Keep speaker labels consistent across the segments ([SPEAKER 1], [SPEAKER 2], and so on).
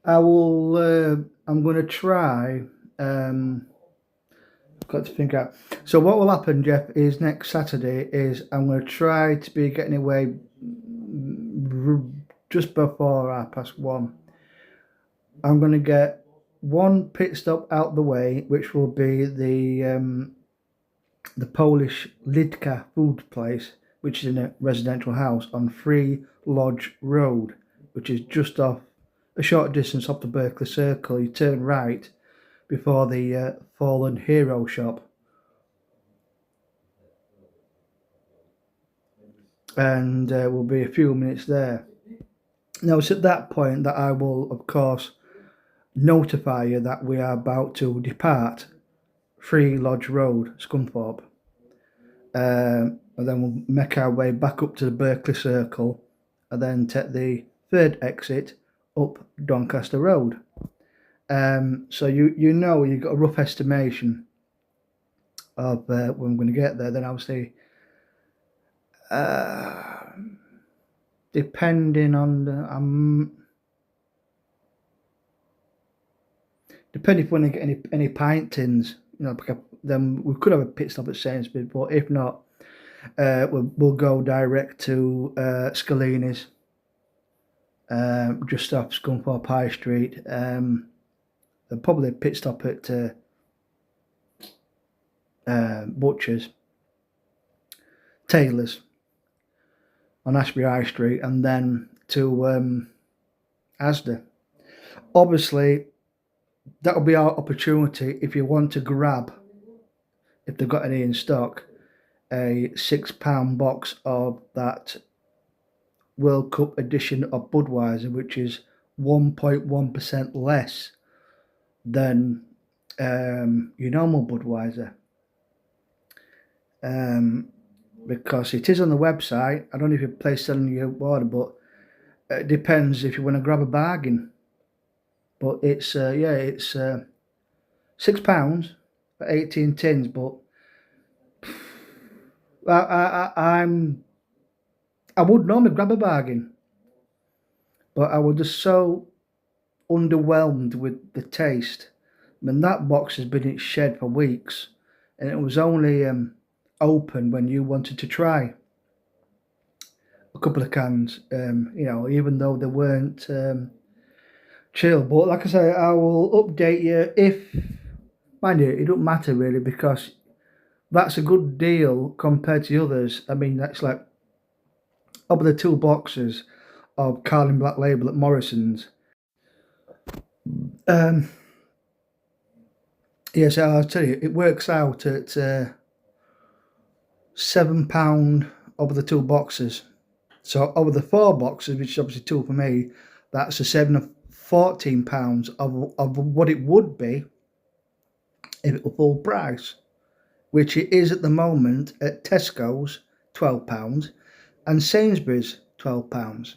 [SPEAKER 1] I will. I'm going to try. Got to think out. So what will happen, Jeff, is next Saturday is I'm going to try to be getting away just before 1:30. I'm going to get one pit stop out the way, which will be the Polish Lidka food place, which is in a residential house on Free Lodge Road, which is just off a short distance off the Berkeley Circle. You turn right before the Fallen Hero shop, and we'll be a few minutes there. Now, it's at that point that I will, of course, notify you that we are about to depart Free Lodge Road, Scunthorpe. And then we'll make our way back up to the Berkeley Circle and then take the third exit up Doncaster Road. So you know you've got a rough estimation of when I'm going to get there. Then obviously, uh, depending on the depending if we're going to get any pint tins, then we could have a pit stop at Sainsbury's. But if not, we'll go direct to Scalini's, just off Scunthorpe High Street. There'll probably a pit stop at Butcher's, Taylor's on Ashby High Street, and then to Asda. Obviously, that'll be our opportunity if you want to grab, if they've got any in stock, a £6 box of that World Cup edition of Budweiser, which is 1.1% less than your normal Budweiser. Because it is on the website. I don't know if you place it on your order, but it depends if you want to grab a bargain. But it's it's £6 for 18 tins. But I would normally grab a bargain, but I was just so underwhelmed with the taste. I mean, that box has been in its shed for weeks, and it was only open when you wanted to try a couple of cans. Even though they weren't chill. But like I say, I will update you if, mind you, it don't matter really because that's a good deal compared to the others. I mean, that's like of the two boxes of Carling Black Label at Morrison's. Um, yes, I'll tell you, it works out at £7 over the two boxes. So over the four boxes, which is obviously two for me, that's a seven of £14 of what it would be if it were full price, which it is at the moment at Tesco's £12 and Sainsbury's £12.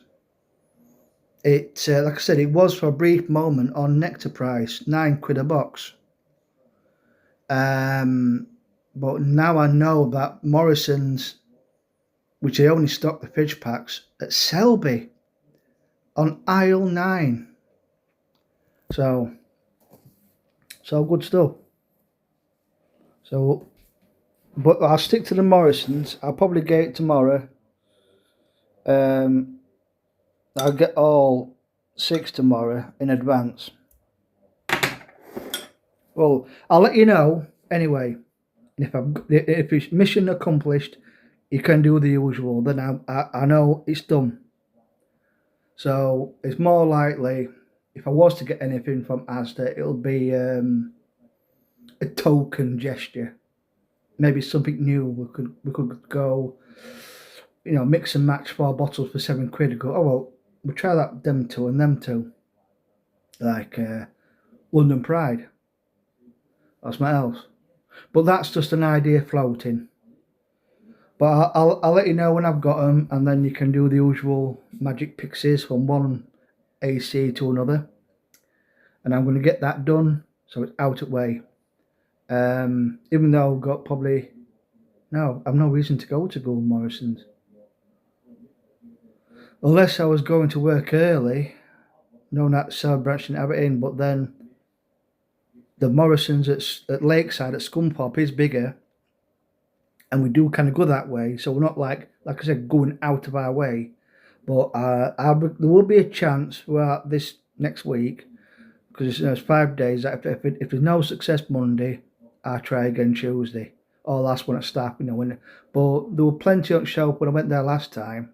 [SPEAKER 1] It like I said, it was for a brief moment on Nectar price, £9 a box. But now I know that Morrison's, which they only stock the fridge packs at Selby on aisle 9. So good stuff. So, but I'll stick to the Morrison's. I'll probably get it tomorrow. I'll get all 6 tomorrow in advance. Well, I'll let you know anyway. If it's mission accomplished, you can do the usual. Then I know it's done. So it's more likely if I was to get anything from Asda, it'll be a token gesture. Maybe something new. We could go, mix and match 4 bottles for £7 and go, oh well, we'll try that them two and them two. Like London Pride or something else. But that's just an idea floating. But I'll let you know when I've got them, and then you can do the usual magic pixies from one AC to another. And I'm going to get that done so it's out of the way. Even though I've got probably I've no reason to go to Gould Morrison's. Unless I was going to work early, known that South Branch didn't have it in, but then the Morrison's at Lakeside at Scunthorpe is bigger, and we do kind of go that way. So we're not like I said, going out of our way. But there will be a chance throughout this next week, because it's 5 days. That if there's no success Monday, I try again Tuesday or last one at staff. But there were plenty on show when I went there last time.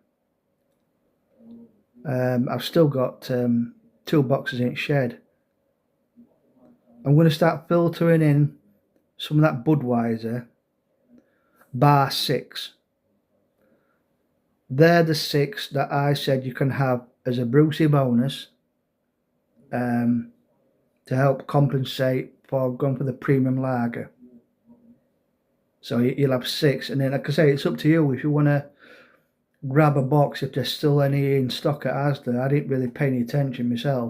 [SPEAKER 1] I've still got 2 boxes in shed. I'm going to start filtering in some of that Budweiser bar 6. They're the 6 that I said you can have as a Brucey bonus, to help compensate for going for the premium lager. So you'll have 6, and then like I say, it's up to you if you want to grab a box if there's still any in stock at Asda. I didn't really pay any attention myself.